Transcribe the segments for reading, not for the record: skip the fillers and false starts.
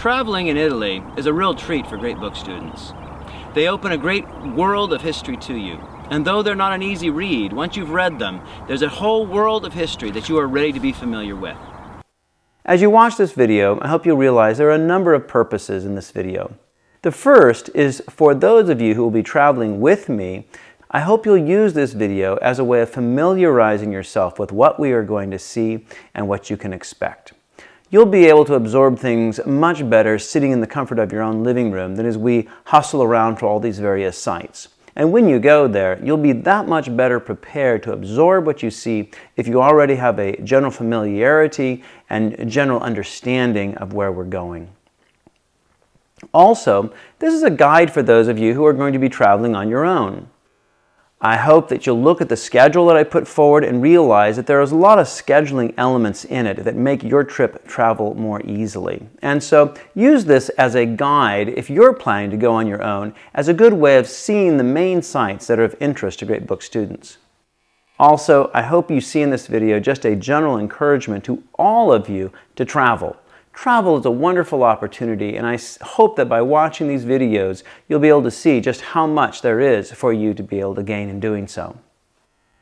Traveling in Italy is a real treat for great book students. They open a great world of history to you. And though they're not an easy read, once you've read them, there's a whole world of history that you are ready to be familiar with. As you watch this video, I hope you'll realize there are a number of purposes in this video. The first is for those of you who will be traveling with me. I hope you'll use this video as a way of familiarizing yourself with what we are going to see and what you can expect. You'll be able to absorb things much better sitting in the comfort of your own living room than as we hustle around to all these various sites. And when you go there, you'll be that much better prepared to absorb what you see if you already have a general familiarity and general understanding of where we're going. Also, this is a guide for those of you who are going to be traveling on your own. I hope that you'll look at the schedule that I put forward and realize that there is a lot of scheduling elements in it that make your trip travel more easily. And so use this as a guide if you're planning to go on your own, as a good way of seeing the main sites that are of interest to great book students. Also, I hope you see in this video just a general encouragement to all of you to travel. Travel is a wonderful opportunity, and I hope that by watching these videos, you'll be able to see just how much there is for you to be able to gain in doing so.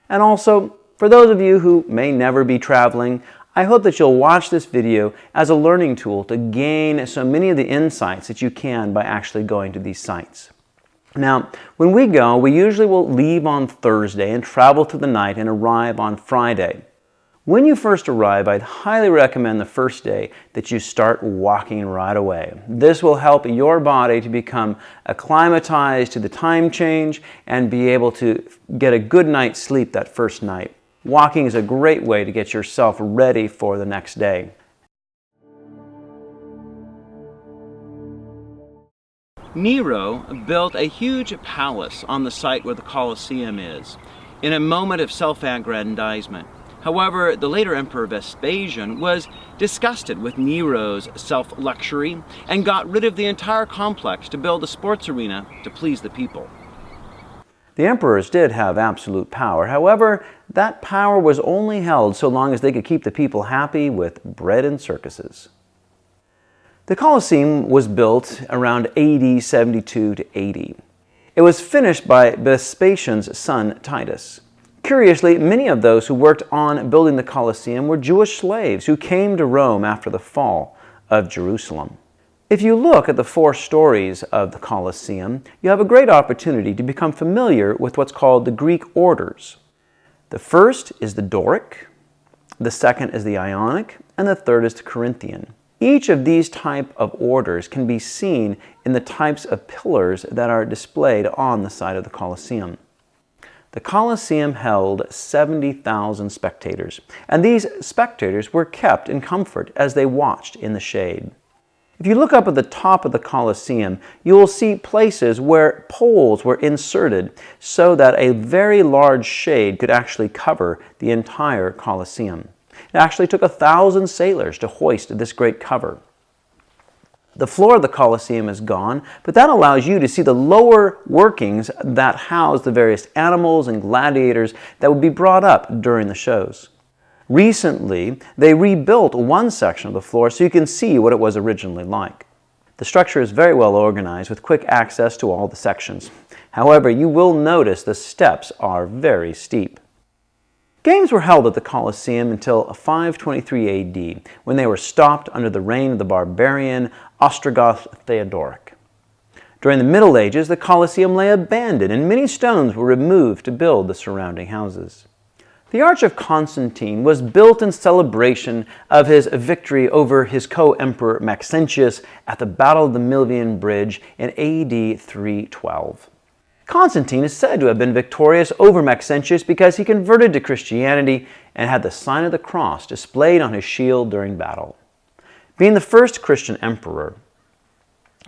And also, for those of you who may never be traveling, I hope that you'll watch this video as a learning tool to gain so many of the insights that you can by actually going to these sites. Now, when we go, we usually will leave on Thursday and travel through the night and arrive on Friday. When you first arrive, I'd highly recommend the first day that you start walking right away. This will help your body to become acclimatized to the time change and be able to get a good night's sleep that first night. Walking is a great way to get yourself ready for the next day. Nero built a huge palace on the site where the Colosseum is, in a moment of self-aggrandizement. However, the later Emperor Vespasian was disgusted with Nero's self-luxury and got rid of the entire complex to build a sports arena to please the people. The emperors did have absolute power. However, that power was only held so long as they could keep the people happy with bread and circuses. The Colosseum was built around AD 72 to 80. It was finished by Vespasian's son Titus. Curiously, many of those who worked on building the Colosseum were Jewish slaves who came to Rome after the fall of Jerusalem. If you look at the four stories of the Colosseum, you have a great opportunity to become familiar with what's called the Greek orders. The first is the Doric, the second is the Ionic, and the third is the Corinthian. Each of these type of orders can be seen in the types of pillars that are displayed on the side of the Colosseum. The Colosseum held 70,000 spectators, and these spectators were kept in comfort as they watched in the shade. If you look up at the top of the Colosseum, you will see places where poles were inserted so that a very large shade could actually cover the entire Colosseum. It actually took 1,000 sailors to hoist this great cover. The floor of the Colosseum is gone, but that allows you to see the lower workings that house the various animals and gladiators that would be brought up during the shows. Recently, they rebuilt one section of the floor so you can see what it was originally like. The structure is very well organized with quick access to all the sections. However, you will notice the steps are very steep. Games were held at the Colosseum until 523 AD, when they were stopped under the reign of the barbarian Ostrogoth Theodoric. During the Middle Ages, the Colosseum lay abandoned and many stones were removed to build the surrounding houses. The Arch of Constantine was built in celebration of his victory over his co-emperor Maxentius at the Battle of the Milvian Bridge in AD 312. Constantine is said to have been victorious over Maxentius because he converted to Christianity and had the sign of the cross displayed on his shield during battle. Being the first Christian emperor,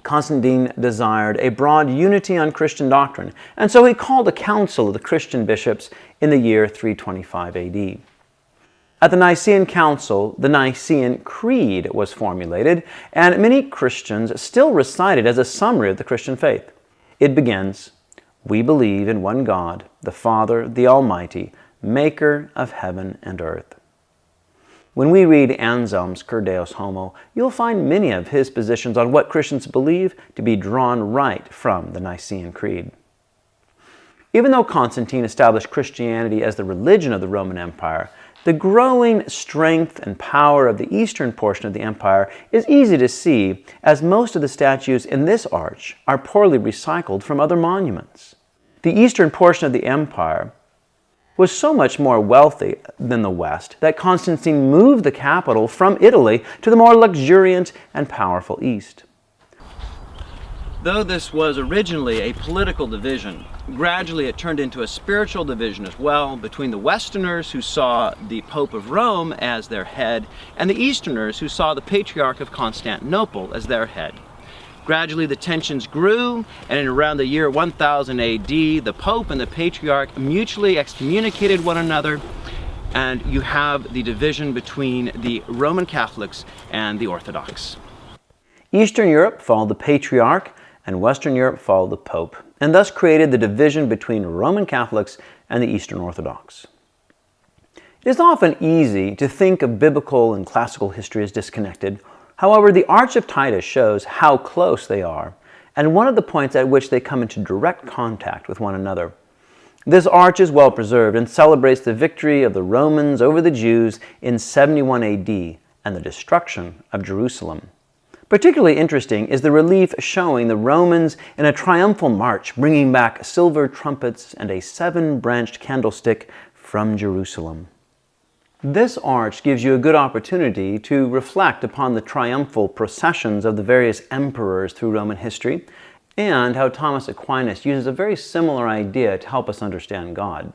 Constantine desired a broad unity on Christian doctrine, and so he called a council of the Christian bishops in the year 325 AD. At the Nicene Council, the Nicene Creed was formulated, and many Christians still recite it as a summary of the Christian faith. It begins, "We believe in one God, the Father, the Almighty, maker of heaven and earth." When we read Anselm's Cur Deus Homo, you'll find many of his positions on what Christians believe to be drawn right from the Nicene Creed. Even though Constantine established Christianity as the religion of the Roman Empire, the growing strength and power of the eastern portion of the empire is easy to see, as most of the statues in this arch are poorly recycled from other monuments. The eastern portion of the empire was so much more wealthy than the West that Constantine moved the capital from Italy to the more luxuriant and powerful East. Though this was originally a political division, gradually it turned into a spiritual division as well between the Westerners who saw the Pope of Rome as their head and the Easterners who saw the Patriarch of Constantinople as their head. Gradually the tensions grew, and in around the year 1000 AD, the Pope and the Patriarch mutually excommunicated one another, and you have the division between the Roman Catholics and the Orthodox. Eastern Europe followed the Patriarch, and Western Europe followed the Pope, and thus created the division between Roman Catholics and the Eastern Orthodox. It is often easy to think of biblical and classical history as disconnected. However, the Arch of Titus shows how close they are, and one of the points at which they come into direct contact with one another. This arch is well preserved and celebrates the victory of the Romans over the Jews in 71 AD and the destruction of Jerusalem. Particularly interesting is the relief showing the Romans in a triumphal march bringing back silver trumpets and a 7-branched candlestick from Jerusalem. This arch gives you a good opportunity to reflect upon the triumphal processions of the various emperors through Roman history and how Thomas Aquinas uses a very similar idea to help us understand God.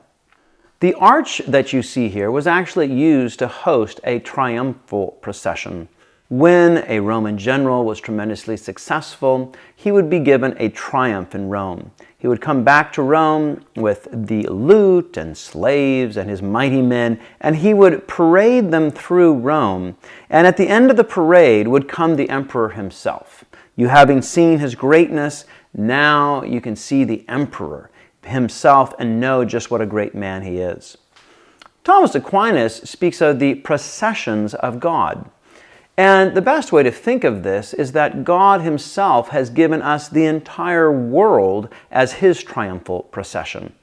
The arch that you see here was actually used to host a triumphal procession. When a Roman general was tremendously successful, he would be given a triumph in Rome. He would come back to Rome with the loot and slaves and his mighty men, and he would parade them through Rome. And at the end of the parade would come the emperor himself. You having seen his greatness, now you can see the emperor himself and know just what a great man he is. Thomas Aquinas speaks of the processions of God. And the best way to think of this is that God himself has given us the entire world as his triumphal procession.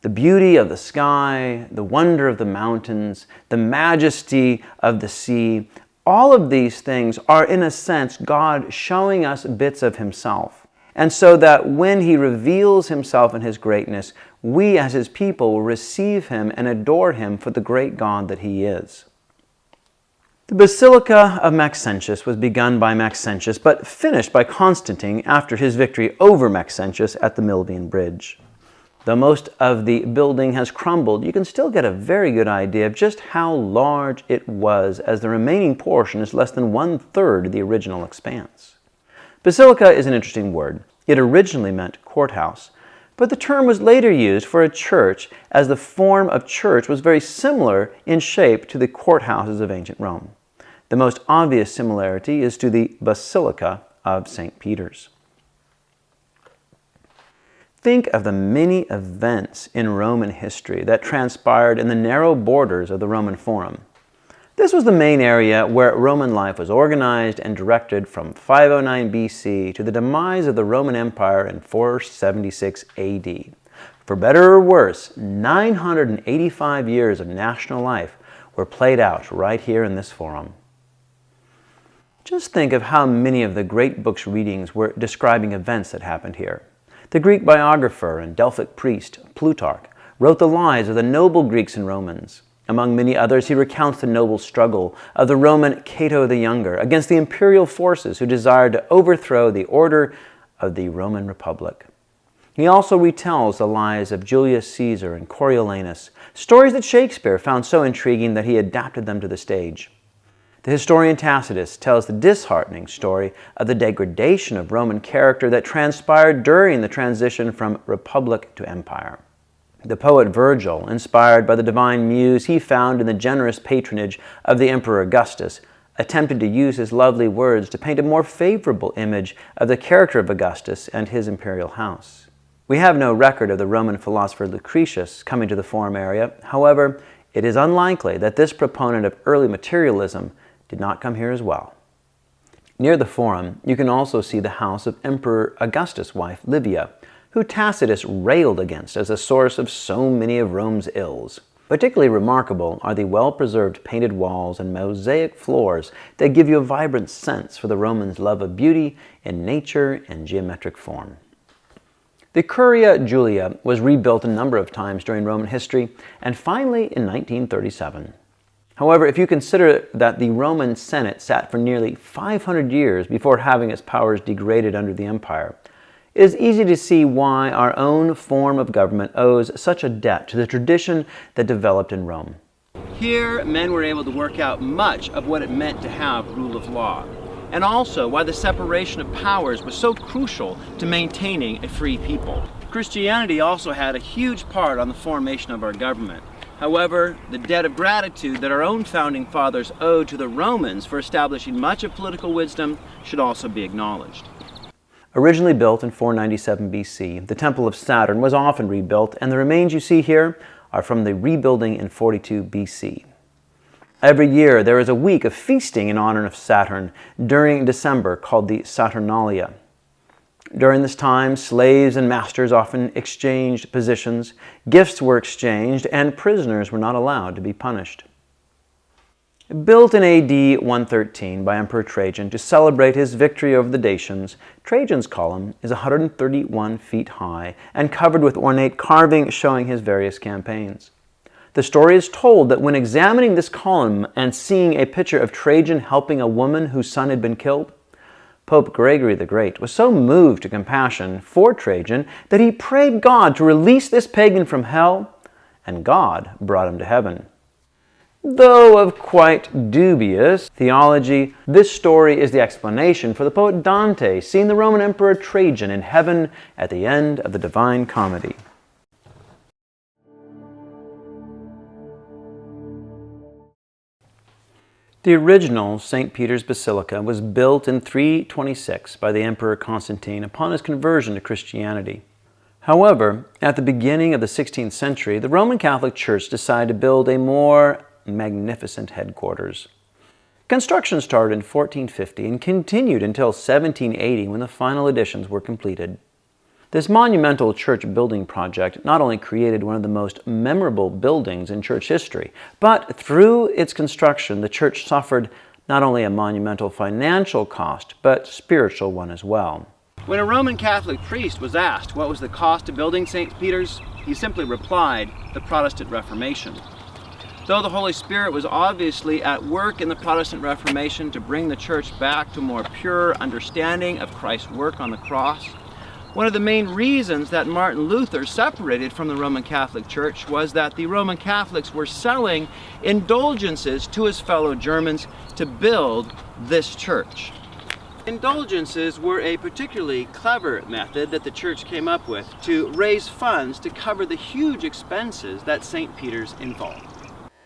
The beauty of the sky, the wonder of the mountains, the majesty of the sea, all of these things are in a sense God showing us bits of himself. And so that when he reveals himself in his greatness, we as his people will receive him and adore him for the great God that he is. The Basilica of Maxentius was begun by Maxentius, but finished by Constantine after his victory over Maxentius at the Milvian Bridge. Though most of the building has crumbled, you can still get a very good idea of just how large it was, as the remaining portion is less than 1/3 of the original expanse. Basilica is an interesting word. It originally meant courthouse, but the term was later used for a church, as the form of church was very similar in shape to the courthouses of ancient Rome. The most obvious similarity is to the Basilica of St. Peter's. Think of the many events in Roman history that transpired in the narrow borders of the Roman Forum. This was the main area where Roman life was organized and directed from 509 BC to the demise of the Roman Empire in 476 AD. For better or worse, 985 years of national life were played out right here in this forum. Just think of how many of the great books' readings were describing events that happened here. The Greek biographer and Delphic priest, Plutarch, wrote the lives of the noble Greeks and Romans. Among many others, he recounts the noble struggle of the Roman Cato the Younger against the imperial forces who desired to overthrow the order of the Roman Republic. He also retells the lives of Julius Caesar and Coriolanus, stories that Shakespeare found so intriguing that he adapted them to the stage. The historian Tacitus tells the disheartening story of the degradation of Roman character that transpired during the transition from republic to empire. The poet Virgil, inspired by the divine muse he found in the generous patronage of the Emperor Augustus, attempted to use his lovely words to paint a more favorable image of the character of Augustus and his imperial house. We have no record of the Roman philosopher Lucretius coming to the Forum area. However, it is unlikely that this proponent of early materialism did not come here as well. Near the Forum, you can also see the house of Emperor Augustus' wife, Livia, who Tacitus railed against as a source of so many of Rome's ills. Particularly remarkable are the well-preserved painted walls and mosaic floors that give you a vibrant sense for the Romans' love of beauty in nature and geometric form. The Curia Julia was rebuilt a number of times during Roman history, and finally in 1937. However, if you consider that the Roman Senate sat for nearly 500 years before having its powers degraded under the empire, it is easy to see why our own form of government owes such a debt to the tradition that developed in Rome. Here, men were able to work out much of what it meant to have rule of law, and also why the separation of powers was so crucial to maintaining a free people. Christianity also had a huge part on the formation of our government. However, the debt of gratitude that our own founding fathers owed to the Romans for establishing much of political wisdom should also be acknowledged. Originally built in 497 BC, the Temple of Saturn was often rebuilt, and the remains you see here are from the rebuilding in 42 BC. Every year there is a week of feasting in honor of Saturn during December called the Saturnalia. During this time, slaves and masters often exchanged positions, gifts were exchanged, and prisoners were not allowed to be punished. Built in AD 113 by Emperor Trajan to celebrate his victory over the Dacians, Trajan's column is 131 feet high and covered with ornate carving showing his various campaigns. The story is told that when examining this column and seeing a picture of Trajan helping a woman whose son had been killed, Pope Gregory the Great was so moved to compassion for Trajan that he prayed God to release this pagan from hell, and God brought him to heaven. Though of quite dubious theology, this story is the explanation for the poet Dante seeing the Roman Emperor Trajan in heaven at the end of the Divine Comedy. The original St. Peter's Basilica was built in 326 by the Emperor Constantine upon his conversion to Christianity. However, at the beginning of the 16th century, the Roman Catholic Church decided to build a more magnificent headquarters. Construction started in 1450 and continued until 1780 when the final additions were completed. This monumental church building project not only created one of the most memorable buildings in church history, but through its construction the church suffered not only a monumental financial cost, but spiritual one as well. When a Roman Catholic priest was asked what was the cost of building St. Peter's, he simply replied, the Protestant Reformation. Though the Holy Spirit was obviously at work in the Protestant Reformation to bring the church back to more pure understanding of Christ's work on the cross, one of the main reasons that Martin Luther separated from the Roman Catholic Church was that the Roman Catholics were selling indulgences to his fellow Germans to build this church. Indulgences were a particularly clever method that the church came up with to raise funds to cover the huge expenses that St. Peter's involved.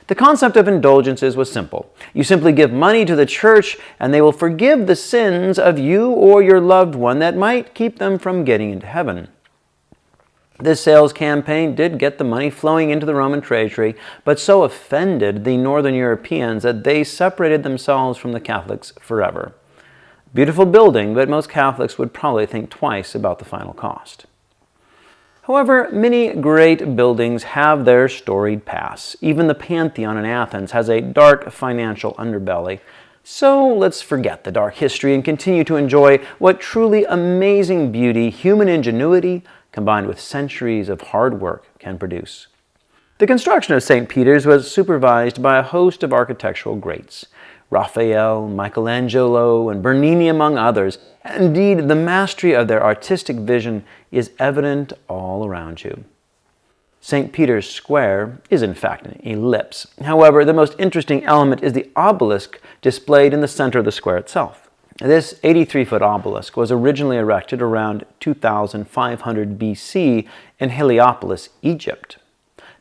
The concept of indulgences was simple. You simply give money to the church and they will forgive the sins of you or your loved one that might keep them from getting into heaven. This sales campaign did get the money flowing into the Roman treasury, but so offended the Northern Europeans that they separated themselves from the Catholics forever. Beautiful building, but most Catholics would probably think twice about the final cost. However, many great buildings have their storied past. Even the Pantheon in Athens has a dark financial underbelly. So let's forget the dark history and continue to enjoy what truly amazing beauty human ingenuity combined with centuries of hard work can produce. The construction of St. Peter's was supervised by a host of architectural greats. Raphael, Michelangelo, and Bernini among others. Indeed, the mastery of their artistic vision is evident all around you. St. Peter's Square is in fact an ellipse. However, the most interesting element is the obelisk displayed in the center of the square itself. This 83-foot obelisk was originally erected around 2500 BC in Heliopolis, Egypt.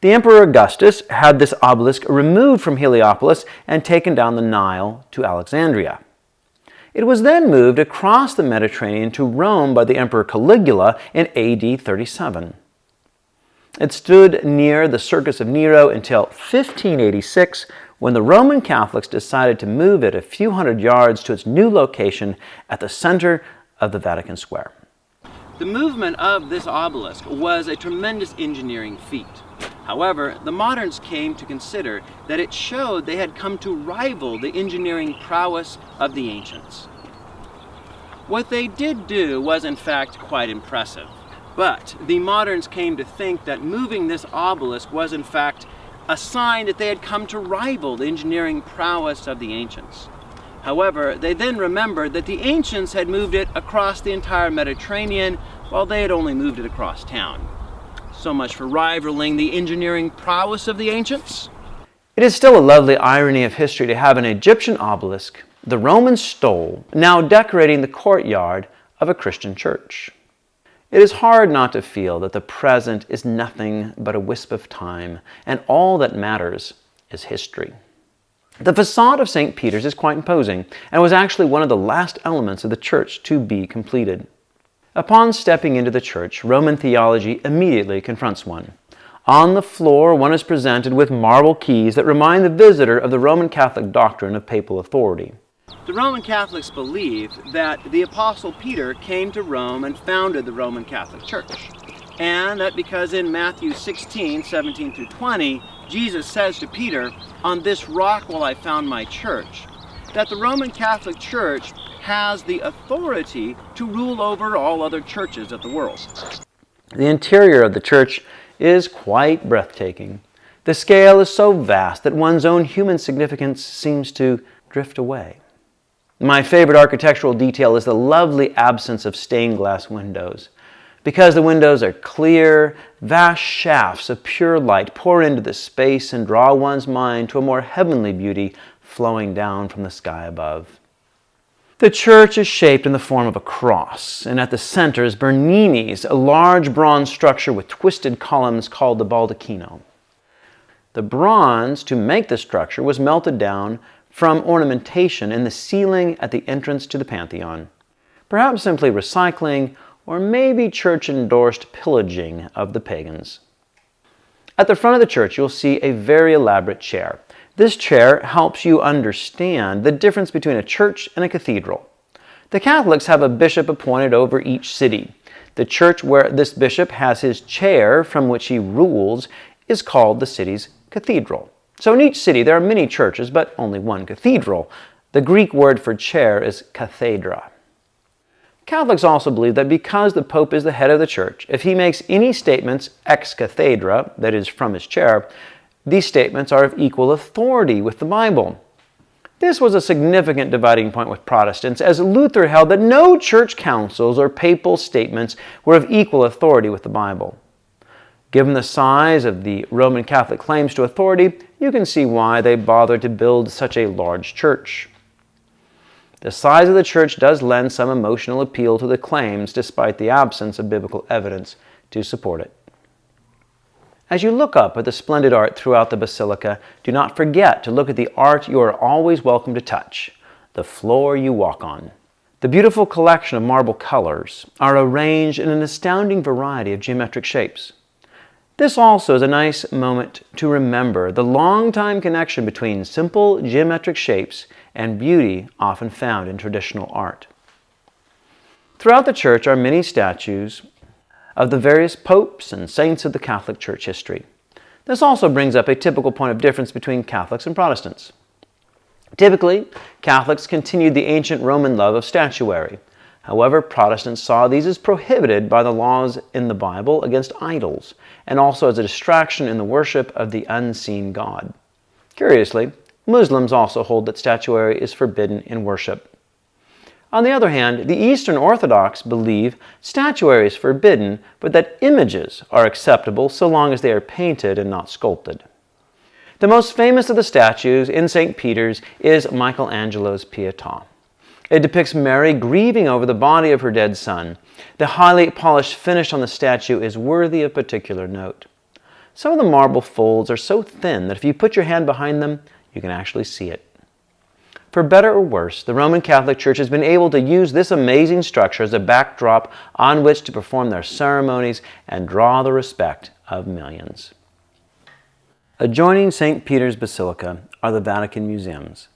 The Emperor Augustus had this obelisk removed from Heliopolis and taken down the Nile to Alexandria. It was then moved across the Mediterranean to Rome by the Emperor Caligula in AD 37. It stood near the Circus of Nero until 1586, when the Roman Catholics decided to move it a few hundred yards to its new location at the center of the Vatican Square. The movement of this obelisk was a tremendous engineering feat. However, the moderns came to consider that it showed they had come to rival the engineering prowess of the ancients. What they did do was in fact quite impressive, but the moderns came to think that moving this obelisk was in fact a sign that they had come to rival the engineering prowess of the ancients. However, they then remembered that the ancients had moved it across the entire Mediterranean while they had only moved it across town. So much for rivaling the engineering prowess of the ancients. It is still a lovely irony of history to have an Egyptian obelisk the Romans stole, now decorating the courtyard of a Christian church. It is hard not to feel that the present is nothing but a wisp of time, and all that matters is history. The facade of St. Peter's is quite imposing, and was actually one of the last elements of the church to be completed. Upon stepping into the church, Roman theology immediately confronts one. On the floor, one is presented with marble keys that remind the visitor of the Roman Catholic doctrine of papal authority. The Roman Catholics believe that the Apostle Peter came to Rome and founded the Roman Catholic Church, and that because in Matthew 16:17 through 20, Jesus says to Peter, "On this rock will I found my church," that the Roman Catholic Church has the authority to rule over all other churches of the world. The interior of the church is quite breathtaking. The scale is so vast that one's own human significance seems to drift away. My favorite architectural detail is the lovely absence of stained glass windows. Because the windows are clear, vast shafts of pure light pour into the space and draw one's mind to a more heavenly beauty flowing down from the sky above. The church is shaped in the form of a cross, and at the center is Bernini's, a large bronze structure with twisted columns called the baldacchino. The bronze to make the structure was melted down from ornamentation in the ceiling at the entrance to the Pantheon, perhaps simply recycling or maybe church-endorsed pillaging of the pagans. At the front of the church, you'll see a very elaborate chair. This chair helps you understand the difference between a church and a cathedral. The Catholics have a bishop appointed over each city. The church where this bishop has his chair from which he rules is called the city's cathedral. So in each city there are many churches, but only one cathedral. The Greek word for chair is cathedra. Catholics also believe that because the Pope is the head of the church, if he makes any statements ex cathedra, that is from his chair, these statements are of equal authority with the Bible. This was a significant dividing point with Protestants, as Luther held that no church councils or papal statements were of equal authority with the Bible. Given the size of the Roman Catholic claims to authority, you can see why they bothered to build such a large church. The size of the church does lend some emotional appeal to the claims, despite the absence of biblical evidence to support it. As you look up at the splendid art throughout the basilica, do not forget to look at the art you are always welcome to touch, the floor you walk on. The beautiful collection of marble colors are arranged in an astounding variety of geometric shapes. This also is a nice moment to remember the long-time connection between simple geometric shapes and beauty often found in traditional art. Throughout the church are many statues of the various popes and saints of the Catholic Church history. This also brings up a typical point of difference between Catholics and Protestants. Typically, Catholics continued the ancient Roman love of statuary. However, Protestants saw these as prohibited by the laws in the Bible against idols, and also as a distraction in the worship of the unseen God. Curiously, Muslims also hold that statuary is forbidden in worship. On the other hand, the Eastern Orthodox believe statuary is forbidden, but that images are acceptable so long as they are painted and not sculpted. The most famous of the statues in St. Peter's is Michelangelo's Pietà. It depicts Mary grieving over the body of her dead son. The highly polished finish on the statue is worthy of particular note. Some of the marble folds are so thin that if you put your hand behind them, you can actually see it. For better or worse, the Roman Catholic Church has been able to use this amazing structure as a backdrop on which to perform their ceremonies and draw the respect of millions. Adjoining St. Peter's Basilica are the Vatican Museums.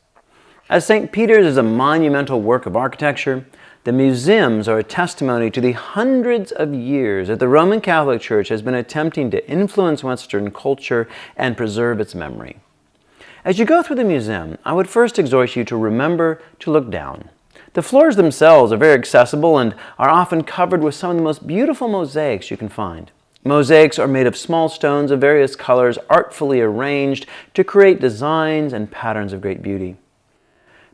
As St. Peter's is a monumental work of architecture, the museums are a testimony to the hundreds of years that the Roman Catholic Church has been attempting to influence Western culture and preserve its memory. As you go through the museum, I would first exhort you to remember to look down. The floors themselves are very accessible and are often covered with some of the most beautiful mosaics you can find. Mosaics are made of small stones of various colors artfully arranged to create designs and patterns of great beauty.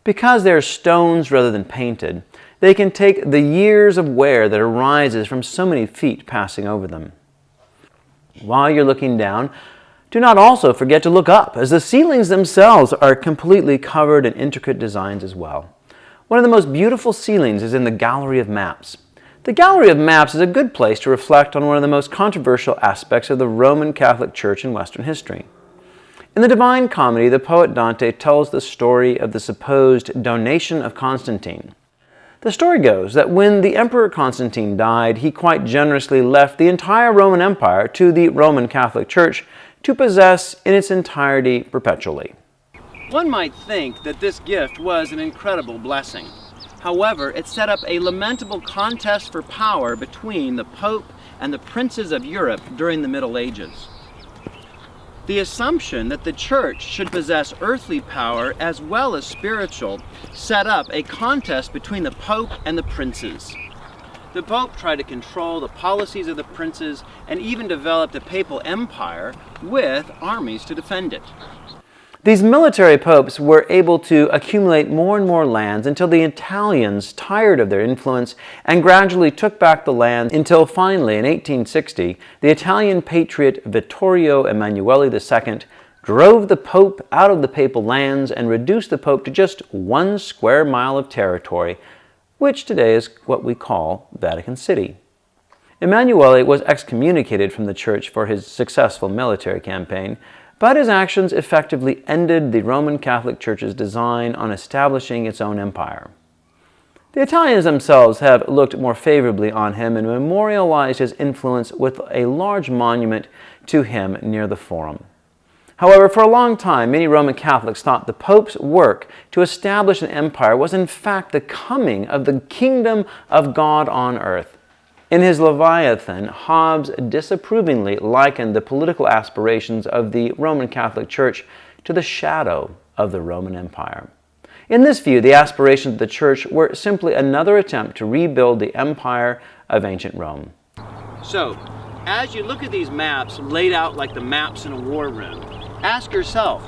Because they are stones rather than painted, they can take the years of wear that arises from so many feet passing over them. While you're looking down, do not also forget to look up, as the ceilings themselves are completely covered in intricate designs as well. One of the most beautiful ceilings is in the Gallery of Maps. The Gallery of Maps is a good place to reflect on one of the most controversial aspects of the Roman Catholic Church in Western history. In the Divine Comedy, the poet Dante tells the story of the supposed donation of Constantine. The story goes that when the Emperor Constantine died, he quite generously left the entire Roman Empire to the Roman Catholic Church to possess in its entirety perpetually. One might think that this gift was an incredible blessing. However, it set up a lamentable contest for power between the Pope and the princes of Europe during the Middle Ages. The assumption that the Church should possess earthly power as well as spiritual set up a contest between the Pope and the princes. The Pope tried to control the policies of the princes and even developed a papal empire with armies to defend it. These military popes were able to accumulate more and more lands until the Italians tired of their influence and gradually took back the land until finally, in 1860, the Italian patriot Vittorio Emanuele II drove the Pope out of the papal lands and reduced the Pope to just 1 square mile of territory, which today is what we call Vatican City. Emanuele was excommunicated from the Church for his successful military campaign, but his actions effectively ended the Roman Catholic Church's design on establishing its own empire. The Italians themselves have looked more favorably on him and memorialized his influence with a large monument to him near the Forum. However, for a long time, many Roman Catholics thought the Pope's work to establish an empire was in fact the coming of the kingdom of God on earth. In his Leviathan, Hobbes disapprovingly likened the political aspirations of the Roman Catholic Church to the shadow of the Roman Empire. In this view, the aspirations of the Church were simply another attempt to rebuild the empire of ancient Rome. So, as you look at these maps laid out like the maps in a war room, ask yourself,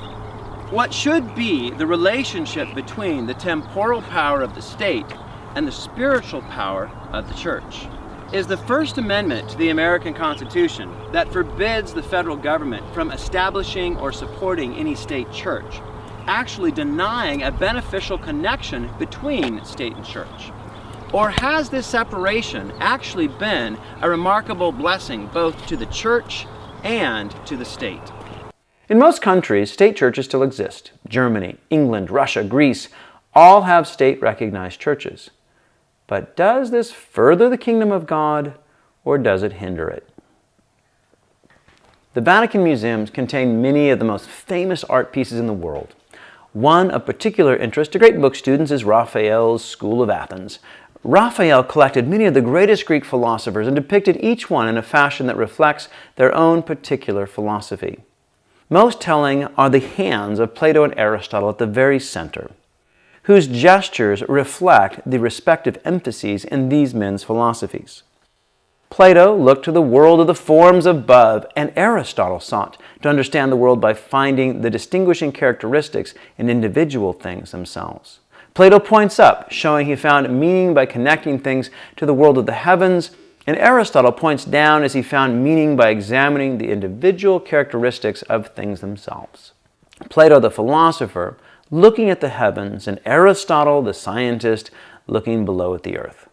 what should be the relationship between the temporal power of the state and the spiritual power of the Church? Is the First Amendment to the American Constitution that forbids the federal government from establishing or supporting any state church actually denying a beneficial connection between state and church? Or has this separation actually been a remarkable blessing both to the church and to the state? In most countries, state churches still exist. Germany, England, Russia, Greece all have state-recognized churches. But does this further the kingdom of God, or does it hinder it? The Vatican museums contain many of the most famous art pieces in the world. One of particular interest to great book students is Raphael's School of Athens. Raphael collected many of the greatest Greek philosophers and depicted each one in a fashion that reflects their own particular philosophy. Most telling are the hands of Plato and Aristotle at the very center, whose gestures reflect the respective emphases in these men's philosophies. Plato looked to the world of the forms above, and Aristotle sought to understand the world by finding the distinguishing characteristics in individual things themselves. Plato points up, showing he found meaning by connecting things to the world of the heavens, and Aristotle points down as he found meaning by examining the individual characteristics of things themselves. Plato, the philosopher, looking at the heavens, and Aristotle, the scientist, looking below at the earth.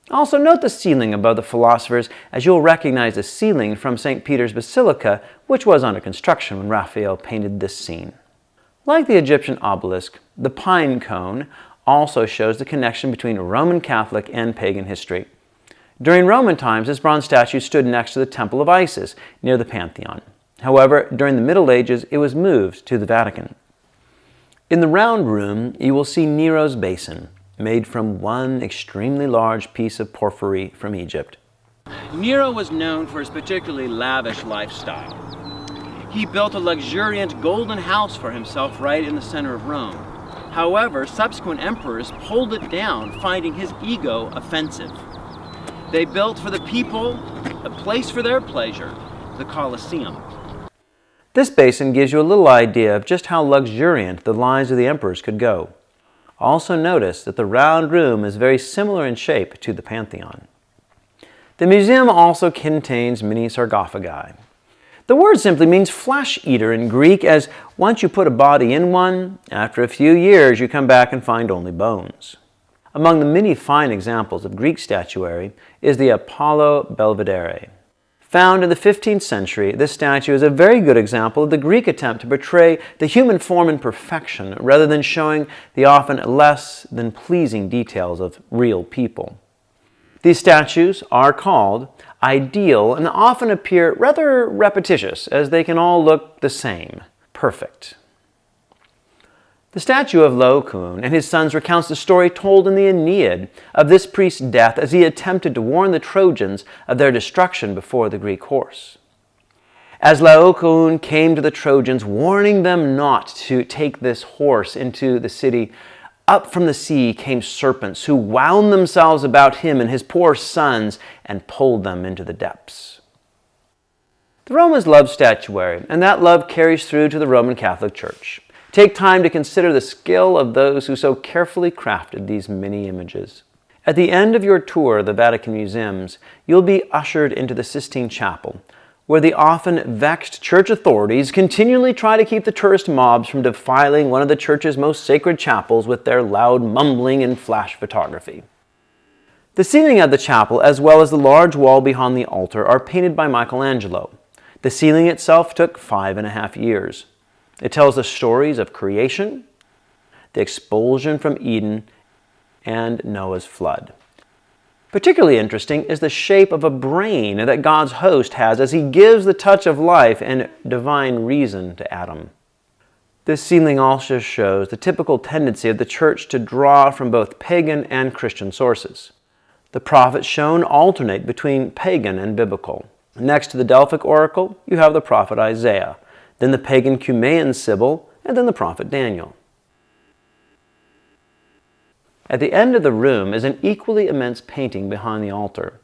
Also note the ceiling above the philosophers, as you'll recognize the ceiling from St. Peter's Basilica, which was under construction when Raphael painted this scene. Like the Egyptian obelisk, the pine cone also shows the connection between Roman Catholic and pagan history. During Roman times, this bronze statue stood next to the Temple of Isis, near the Pantheon. However, during the Middle Ages, it was moved to the Vatican. In the round room, you will see Nero's basin, made from one extremely large piece of porphyry from Egypt. Nero was known for his particularly lavish lifestyle. He built a luxuriant golden house for himself right in the center of Rome. However, subsequent emperors pulled it down, finding his ego offensive. They built for the people a place for their pleasure, the Colosseum. This basin gives you a little idea of just how luxuriant the lives of the emperors could go. Also notice that the round room is very similar in shape to the Pantheon. The museum also contains many sarcophagi. The word simply means flesh eater in Greek, as once you put a body in one, after a few years you come back and find only bones. Among the many fine examples of Greek statuary is the Apollo Belvedere. Found in the 15th century, this statue is a very good example of the Greek attempt to portray the human form in perfection rather than showing the often less than pleasing details of real people. These statues are called ideal and often appear rather repetitious, as they can all look the same, perfect. The statue of Laocoon and his sons recounts the story told in the Aeneid of this priest's death as he attempted to warn the Trojans of their destruction before the Greek horse. As Laocoon came to the Trojans, warning them not to take this horse into the city, up from the sea came serpents who wound themselves about him and his poor sons and pulled them into the depths. The Romans loved statuary, and that love carries through to the Roman Catholic Church. Take time to consider the skill of those who so carefully crafted these many images. At the end of your tour of the Vatican museums, you'll be ushered into the Sistine Chapel, where the often vexed church authorities continually try to keep the tourist mobs from defiling one of the church's most sacred chapels with their loud mumbling and flash photography. The ceiling of the chapel, as well as the large wall behind the altar, are painted by Michelangelo. The ceiling itself took 5.5 years. It tells the stories of creation, the expulsion from Eden, and Noah's flood. Particularly interesting is the shape of a brain that God's host has as he gives the touch of life and divine reason to Adam. This ceiling also shows the typical tendency of the church to draw from both pagan and Christian sources. The prophets shown alternate between pagan and biblical. Next to the Delphic oracle, you have the prophet Isaiah, then the pagan Cumaean Sibyl, and then the prophet Daniel. At the end of the room is an equally immense painting behind the altar.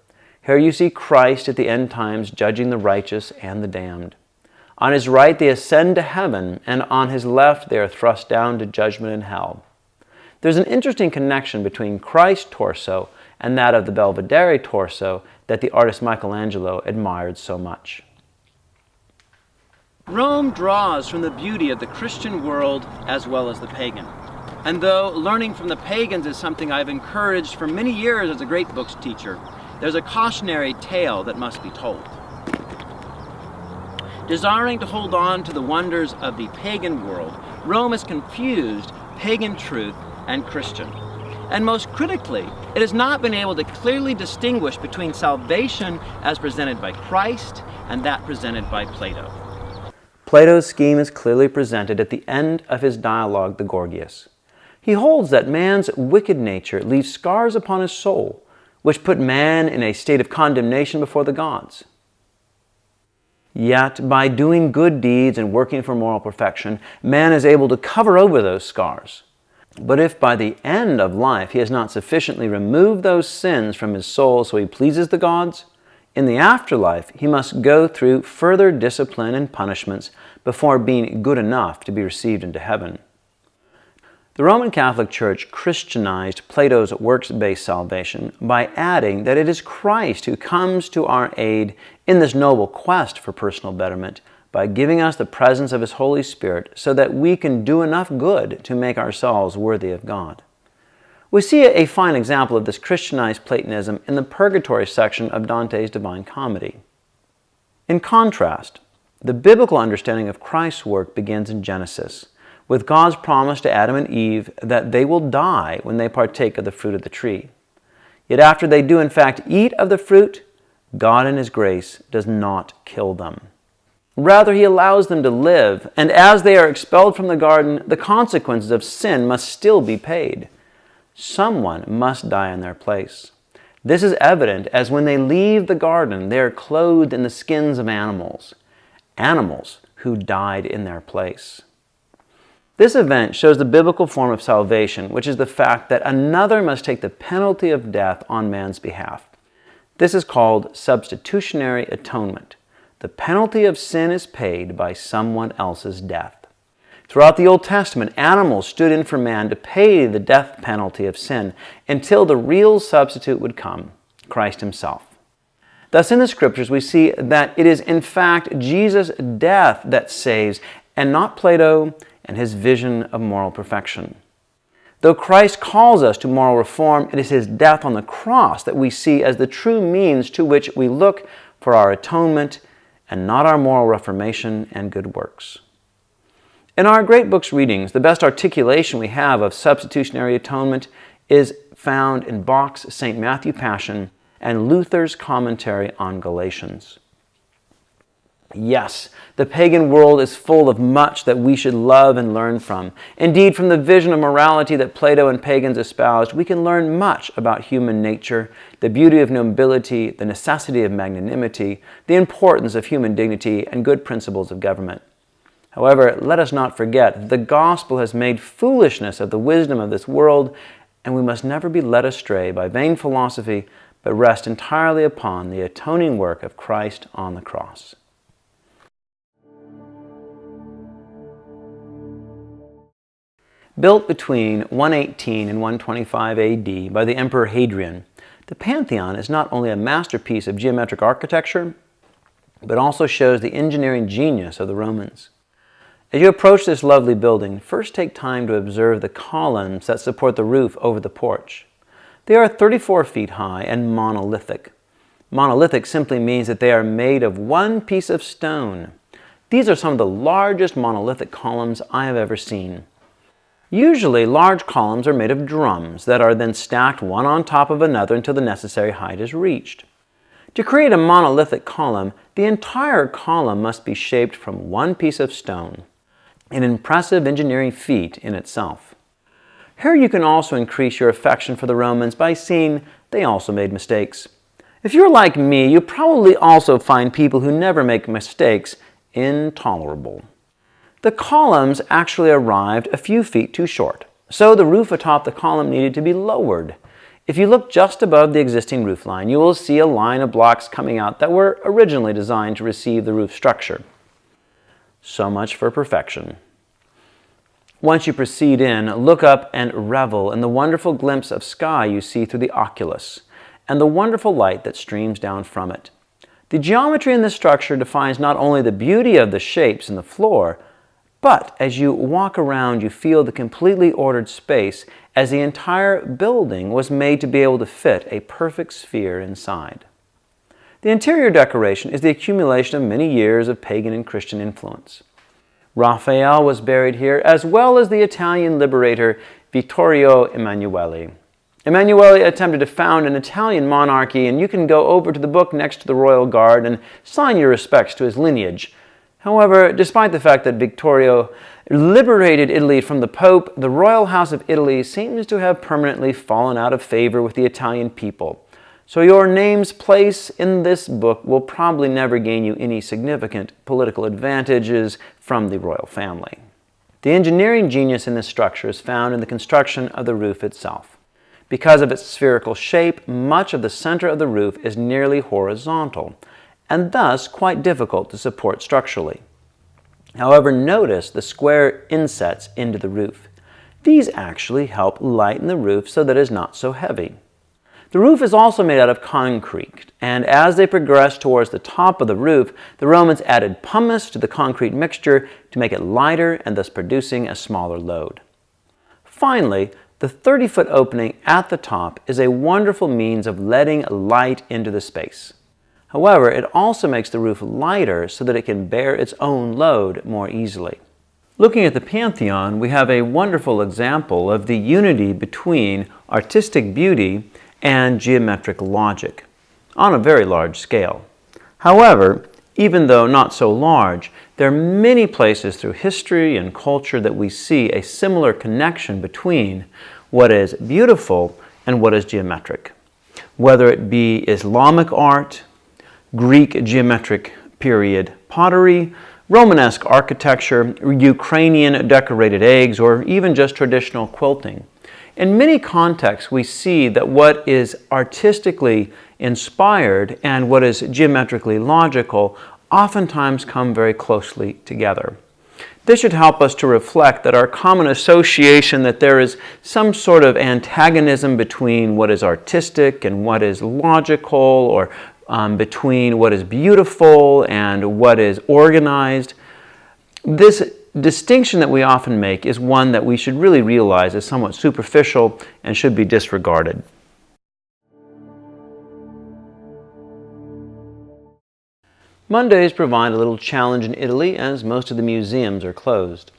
Here you see Christ at the end times judging the righteous and the damned. On his right they ascend to heaven, and on his left they are thrust down to judgment in hell. There's an interesting connection between Christ's torso and that of the Belvedere torso that the artist Michelangelo admired so much. Rome draws from the beauty of the Christian world as well as the pagan. And though learning from the pagans is something I've encouraged for many years as a great books teacher, there's a cautionary tale that must be told. Desiring to hold on to the wonders of the pagan world, Rome has confused pagan truth and Christian. And most critically, it has not been able to clearly distinguish between salvation as presented by Christ and that presented by Plato. Plato's scheme is clearly presented at the end of his dialogue, the Gorgias. He holds that man's wicked nature leaves scars upon his soul, which put man in a state of condemnation before the gods. Yet, by doing good deeds and working for moral perfection, man is able to cover over those scars. But if by the end of life he has not sufficiently removed those sins from his soul so he pleases the gods, in the afterlife he must go through further discipline and punishments before being good enough to be received into heaven. The Roman Catholic Church Christianized Plato's works-based salvation by adding that it is Christ who comes to our aid in this noble quest for personal betterment by giving us the presence of His Holy Spirit so that we can do enough good to make ourselves worthy of God. We see a fine example of this Christianized Platonism in the Purgatory section of Dante's Divine Comedy. In contrast, the biblical understanding of Christ's work begins in Genesis, with God's promise to Adam and Eve that they will die when they partake of the fruit of the tree. Yet after they do in fact eat of the fruit, God in His grace does not kill them. Rather, He allows them to live, and as they are expelled from the garden, the consequences of sin must still be paid. Someone must die in their place. This is evident as when they leave the garden, they are clothed in the skins of animals, animals who died in their place. This event shows the biblical form of salvation, which is the fact that another must take the penalty of death on man's behalf. This is called substitutionary atonement. The penalty of sin is paid by someone else's death. Throughout the Old Testament, animals stood in for man to pay the death penalty of sin until the real substitute would come, Christ Himself. Thus, in the Scriptures, we see that it is in fact Jesus' death that saves, and not Plato and his vision of moral perfection. Though Christ calls us to moral reform, it is His death on the cross that we see as the true means to which we look for our atonement, and not our moral reformation and good works. In our Great Books readings, the best articulation we have of substitutionary atonement is found in Bach's St. Matthew Passion and Luther's commentary on Galatians. Yes, the pagan world is full of much that we should love and learn from. Indeed, from the vision of morality that Plato and pagans espoused, we can learn much about human nature, the beauty of nobility, the necessity of magnanimity, the importance of human dignity, and good principles of government. However, let us not forget that the gospel has made foolishness of the wisdom of this world, and we must never be led astray by vain philosophy, but rest entirely upon the atoning work of Christ on the cross. Built between 118 and 125 AD by the Emperor Hadrian, the Pantheon is not only a masterpiece of geometric architecture, but also shows the engineering genius of the Romans. As you approach this lovely building, first take time to observe the columns that support the roof over the porch. They are 34 feet high and monolithic. Monolithic simply means that they are made of one piece of stone. These are some of the largest monolithic columns I have ever seen. Usually, large columns are made of drums that are then stacked one on top of another until the necessary height is reached. To create a monolithic column, the entire column must be shaped from one piece of stone, an impressive engineering feat in itself. Here you can also increase your affection for the Romans by seeing they also made mistakes. If you're like me, you probably also find people who never make mistakes intolerable. The columns actually arrived a few feet too short, so the roof atop the column needed to be lowered. If you look just above the existing roof line, you will see a line of blocks coming out that were originally designed to receive the roof structure. So much for perfection. Once you proceed in, look up and revel in the wonderful glimpse of sky you see through the oculus, and the wonderful light that streams down from it. The geometry in this structure defines not only the beauty of the shapes in the floor, but as you walk around, you feel the completely ordered space, as the entire building was made to be able to fit a perfect sphere inside. The interior decoration is the accumulation of many years of pagan and Christian influence. Raphael was buried here, as well as the Italian liberator Vittorio Emanuele. Emanuele attempted to found an Italian monarchy, and you can go over to the book next to the royal guard and sign your respects to his lineage. However, despite the fact that Vittorio liberated Italy from the Pope, the royal house of Italy seems to have permanently fallen out of favor with the Italian people. So your name's place in this book will probably never gain you any significant political advantages from the royal family. The engineering genius in this structure is found in the construction of the roof itself. Because of its spherical shape, much of the center of the roof is nearly horizontal, and thus quite difficult to support structurally. However, notice the square insets into the roof. These actually help lighten the roof so that it is not so heavy. The roof is also made out of concrete, and as they progressed towards the top of the roof, the Romans added pumice to the concrete mixture to make it lighter and thus producing a smaller load. Finally, the 30-foot opening at the top is a wonderful means of letting light into the space. However, it also makes the roof lighter so that it can bear its own load more easily. Looking at the Pantheon, we have a wonderful example of the unity between artistic beauty and geometric logic on a very large scale. However, even though not so large, there are many places through history and culture that we see a similar connection between what is beautiful and what is geometric. Whether it be Islamic art, Greek geometric period pottery, Romanesque architecture, Ukrainian decorated eggs, or even just traditional quilting. In many contexts, we see that what is artistically inspired and what is geometrically logical oftentimes come very closely together. This should help us to reflect that our common association that there is some sort of antagonism between what is artistic and what is logical, or between what is beautiful and what is organized. This distinction that we often make is one that we should really realize is somewhat superficial and should be disregarded. Mondays provide a little challenge in Italy as most of the museums are closed.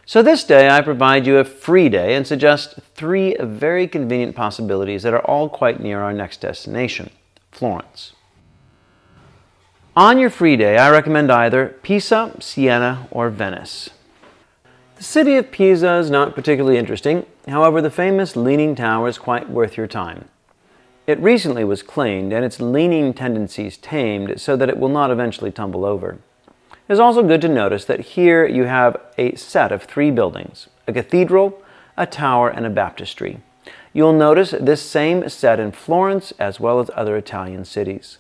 So this day I provide you a free day and suggest 3 very convenient possibilities that are all quite near our next destination, Florence. On your free day, I recommend either Pisa, Siena, or Venice. The city of Pisa is not particularly interesting. However, the famous Leaning Tower is quite worth your time. It recently was cleaned and its leaning tendencies tamed so that it will not eventually tumble over. It is also good to notice that here you have a set of 3 buildings, a cathedral, a tower, and a baptistry. You will notice this same set in Florence as well as other Italian cities.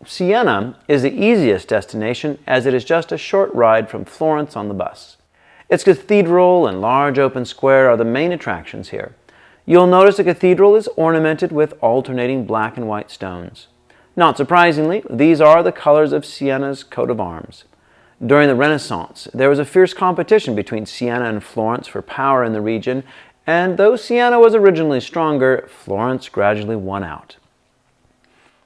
Siena is the easiest destination as it is just a short ride from Florence on the bus. Its cathedral and large open square are the main attractions here. You'll notice the cathedral is ornamented with alternating black and white stones. Not surprisingly, these are the colors of Siena's coat of arms. During the Renaissance, there was a fierce competition between Siena and Florence for power in the region, and though Siena was originally stronger, Florence gradually won out.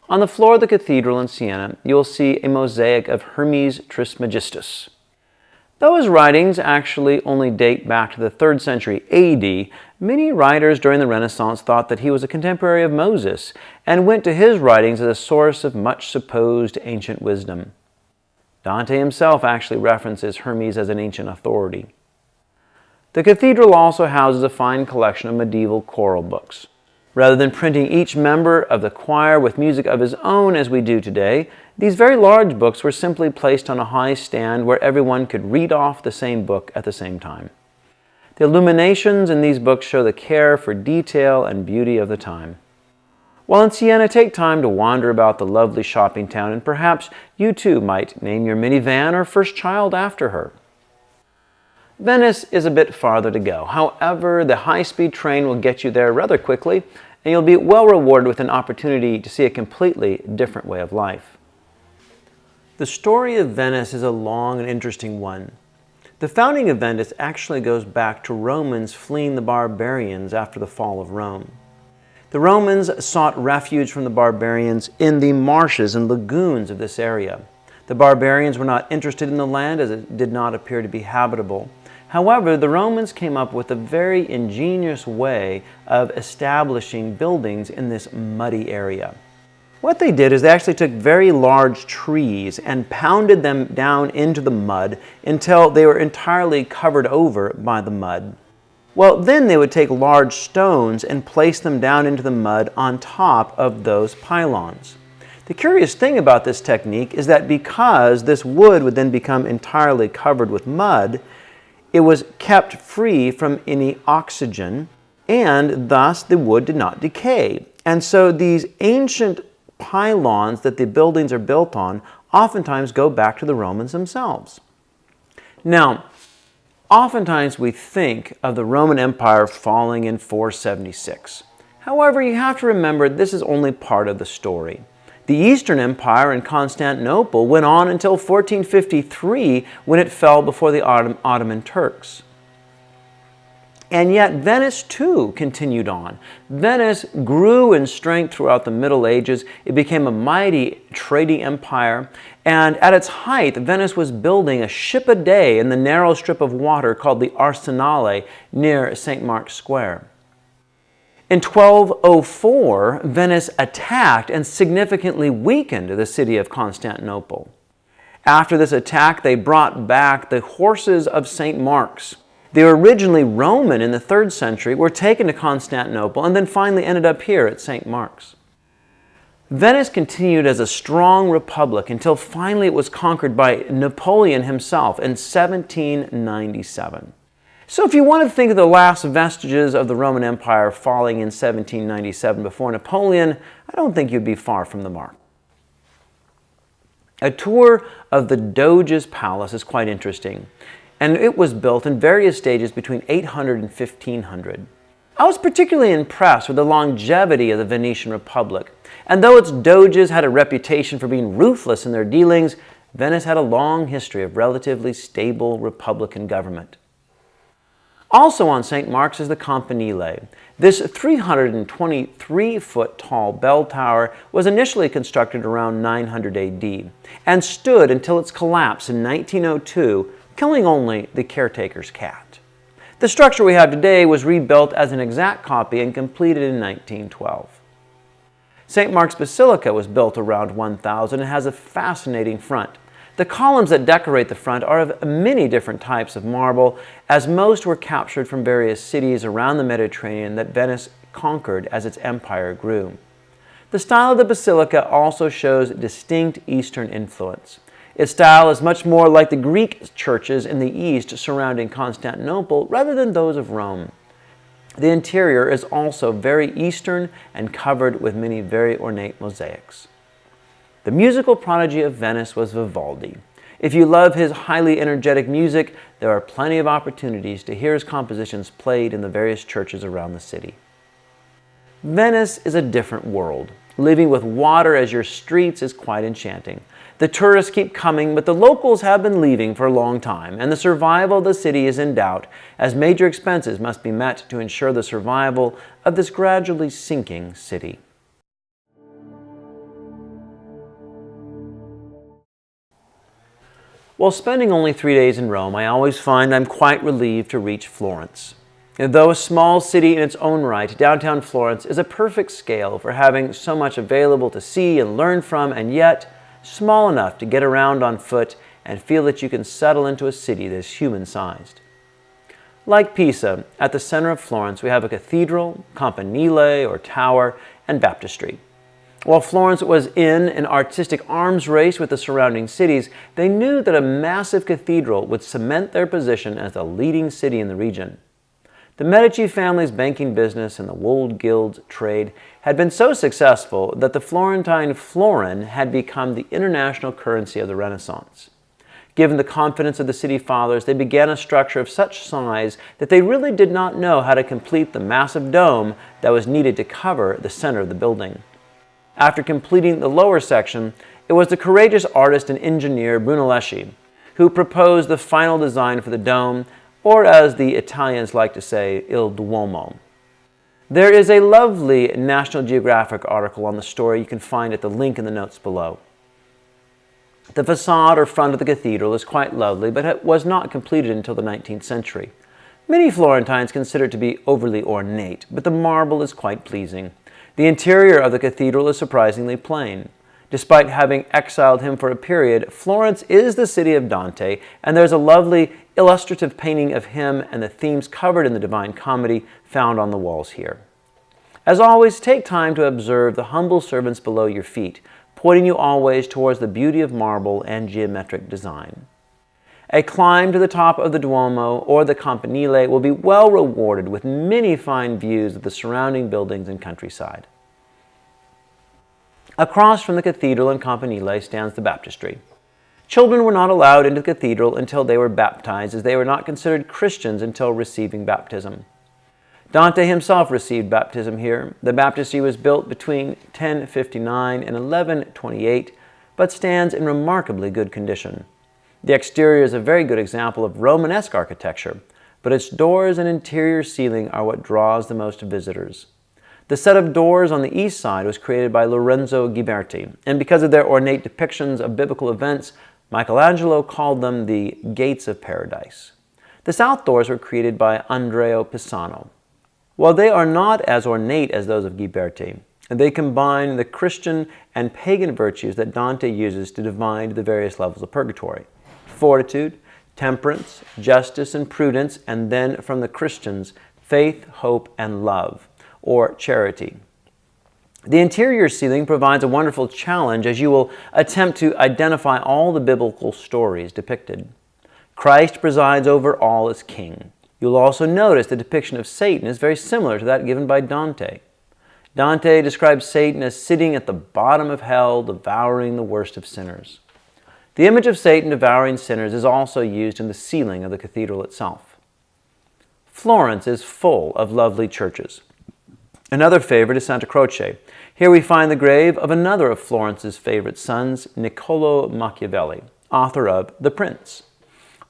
On the floor of the cathedral in Siena, you will see a mosaic of Hermes Trismegistus. Though his writings actually only date back to the 3rd century AD, many writers during the Renaissance thought that he was a contemporary of Moses and went to his writings as a source of much supposed ancient wisdom. Dante himself actually references Hermes as an ancient authority. The cathedral also houses a fine collection of medieval choral books. Rather than printing each member of the choir with music of his own as we do today, these very large books were simply placed on a high stand where everyone could read off the same book at the same time. The illuminations in these books show the care for detail and beauty of the time. While in Siena, take time to wander about the lovely shopping town, and perhaps you too might name your minivan or first child after her. Venice is a bit farther to go. However, the high-speed train will get you there rather quickly, and you'll be well rewarded with an opportunity to see a completely different way of life. The story of Venice is a long and interesting one. The founding of Venice actually goes back to Romans fleeing the barbarians after the fall of Rome. The Romans sought refuge from the barbarians in the marshes and lagoons of this area. The barbarians were not interested in the land as it did not appear to be habitable. However, the Romans came up with a very ingenious way of establishing buildings in this muddy area. What they did is they actually took very large trees and pounded them down into the mud until they were entirely covered over by the mud. Well, then they would take large stones and place them down into the mud on top of those pylons. The curious thing about this technique is that because this wood would then become entirely covered with mud, it was kept free from any oxygen, and thus the wood did not decay. And so these ancient pylons that the buildings are built on oftentimes go back to the Romans themselves. Now, oftentimes we think of the Roman Empire falling in 476. However, you have to remember this is only part of the story. The Eastern Empire in Constantinople went on until 1453 when it fell before the Ottoman Turks. And yet Venice too continued on. Venice grew in strength throughout the Middle Ages. It became a mighty trading empire. And at its height, Venice was building a ship a day in the narrow strip of water called the Arsenale near St. Mark's Square. In 1204, Venice attacked and significantly weakened the city of Constantinople. After this attack, they brought back the horses of St. Mark's. They were originally Roman in the 3rd century, were taken to Constantinople, and then finally ended up here at St. Mark's. Venice continued as a strong republic until finally it was conquered by Napoleon himself in 1797. So if you want to think of the last vestiges of the Roman Empire falling in 1797 before Napoleon, I don't think you'd be far from the mark. A tour of the Doge's palace is quite interesting, and it was built in various stages between 800 and 1500. I was particularly impressed with the longevity of the Venetian Republic, and though its doges had a reputation for being ruthless in their dealings, Venice had a long history of relatively stable republican government. Also on St. Mark's is the Campanile. This 323-foot tall bell tower was initially constructed around 900 AD and stood until its collapse in 1902, killing only the caretaker's cat. The structure we have today was rebuilt as an exact copy and completed in 1912. St. Mark's Basilica was built around 1000 and has a fascinating front. The columns that decorate the front are of many different types of marble, as most were captured from various cities around the Mediterranean that Venice conquered as its empire grew. The style of the basilica also shows distinct Eastern influence. Its style is much more like the Greek churches in the east surrounding Constantinople rather than those of Rome. The interior is also very Eastern and covered with many very ornate mosaics. The musical prodigy of Venice was Vivaldi. If you love his highly energetic music, there are plenty of opportunities to hear his compositions played in the various churches around the city. Venice is a different world. Living with water as your streets is quite enchanting. The tourists keep coming, but the locals have been leaving for a long time, and the survival of the city is in doubt, as major expenses must be met to ensure the survival of this gradually sinking city. While spending only 3 days in Rome, I always find I'm quite relieved to reach Florence. Though a small city in its own right, downtown Florence is a perfect scale for having so much available to see and learn from, and yet small enough to get around on foot and feel that you can settle into a city that is human-sized. Like Pisa, at the center of Florence we have a cathedral, campanile or tower, and baptistry. While Florence was in an artistic arms race with the surrounding cities, they knew that a massive cathedral would cement their position as the leading city in the region. The Medici family's banking business and the wool guild's trade had been so successful that the Florentine florin had become the international currency of the Renaissance. Given the confidence of the city fathers, they began a structure of such size that they really did not know how to complete the massive dome that was needed to cover the center of the building. After completing the lower section, it was the courageous artist and engineer Brunelleschi who proposed the final design for the dome, or as the Italians like to say, il Duomo. There is a lovely National Geographic article on the story you can find at the link in the notes below. The facade or front of the cathedral is quite lovely, but it was not completed until the 19th century. Many Florentines consider it to be overly ornate, but the marble is quite pleasing. The interior of the cathedral is surprisingly plain. Despite having exiled him for a period, Florence is the city of Dante, and there's a lovely illustrative painting of him and the themes covered in the Divine Comedy found on the walls here. As always, take time to observe the humble servants below your feet, pointing you always towards the beauty of marble and geometric design. A climb to the top of the Duomo or the Campanile will be well rewarded with many fine views of the surrounding buildings and countryside. Across from the cathedral and Campanile stands the baptistry. Children were not allowed into the cathedral until they were baptized, as they were not considered Christians until receiving baptism. Dante himself received baptism here. The baptistry was built between 1059 and 1128, but stands in remarkably good condition. The exterior is a very good example of Romanesque architecture, but its doors and interior ceiling are what draws the most visitors. The set of doors on the east side was created by Lorenzo Ghiberti, and because of their ornate depictions of biblical events, Michelangelo called them the Gates of Paradise. The south doors were created by Andrea Pisano. While they are not as ornate as those of Ghiberti, they combine the Christian and pagan virtues that Dante uses to divide the various levels of purgatory: fortitude, temperance, justice, and prudence, and then from the Christians, faith, hope, and love, or charity. The interior ceiling provides a wonderful challenge as you will attempt to identify all the biblical stories depicted. Christ presides over all as king. You'll also notice the depiction of Satan is very similar to that given by Dante. Dante describes Satan as sitting at the bottom of hell, devouring the worst of sinners. The image of Satan devouring sinners is also used in the ceiling of the cathedral itself. Florence is full of lovely churches. Another favorite is Santa Croce. Here we find the grave of another of Florence's favorite sons, Niccolò Machiavelli, author of The Prince.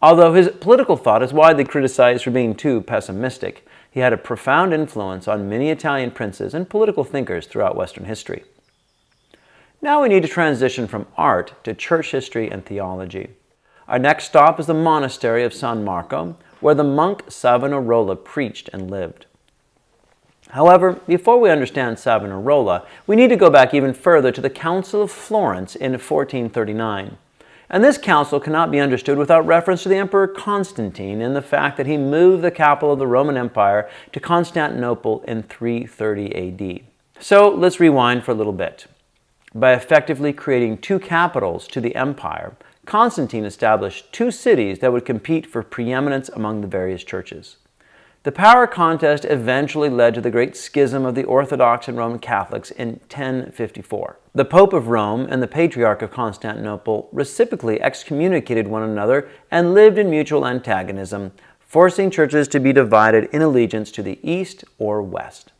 Although his political thought is widely criticized for being too pessimistic, he had a profound influence on many Italian princes and political thinkers throughout Western history. Now we need to transition from art to church history and theology. Our next stop is the monastery of San Marco, where the monk Savonarola preached and lived. However, before we understand Savonarola, we need to go back even further to the Council of Florence in 1439. And this council cannot be understood without reference to the Emperor Constantine and the fact that he moved the capital of the Roman Empire to Constantinople in 330 AD. So let's rewind for a little bit. By effectively creating two capitals to the empire, Constantine established two cities that would compete for preeminence among the various churches. The power contest eventually led to the Great Schism of the Orthodox and Roman Catholics in 1054. The Pope of Rome and the Patriarch of Constantinople reciprocally excommunicated one another and lived in mutual antagonism, forcing churches to be divided in allegiance to the East or West.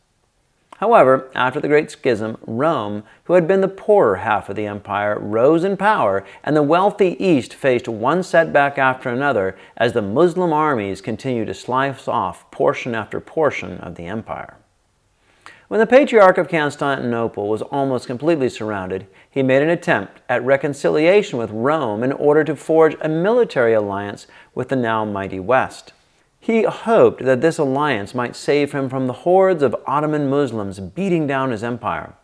However, after the Great Schism, Rome, who had been the poorer half of the empire, rose in power, and the wealthy East faced one setback after another as the Muslim armies continued to slice off portion after portion of the empire. When the Patriarch of Constantinople was almost completely surrounded, he made an attempt at reconciliation with Rome in order to forge a military alliance with the now mighty West. He hoped that this alliance might save him from the hordes of Ottoman Muslims beating down his empire.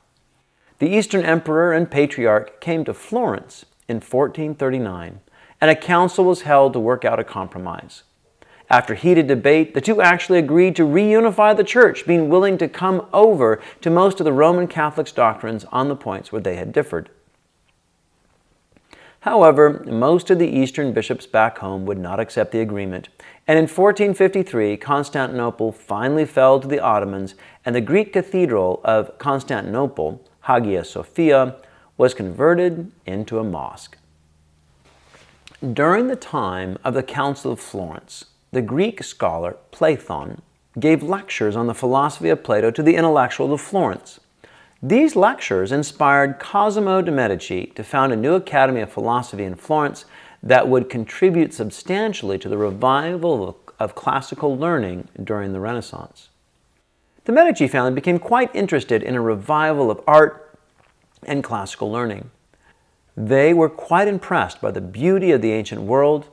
The Eastern Emperor and Patriarch came to Florence in 1439, and a council was held to work out a compromise. After heated debate, the two actually agreed to reunify the church, being willing to come over to most of the Roman Catholics' doctrines on the points where they had differed. However, most of the Eastern bishops back home would not accept the agreement, and in 1453, Constantinople finally fell to the Ottomans, and the Greek cathedral of Constantinople, Hagia Sophia, was converted into a mosque. During the time of the Council of Florence, the Greek scholar Platon gave lectures on the philosophy of Plato to the intellectuals of Florence. These lectures inspired Cosimo de' Medici to found a new academy of philosophy in Florence that would contribute substantially to the revival of classical learning during the Renaissance. The Medici family became quite interested in a revival of art and classical learning. They were quite impressed by the beauty of the ancient world,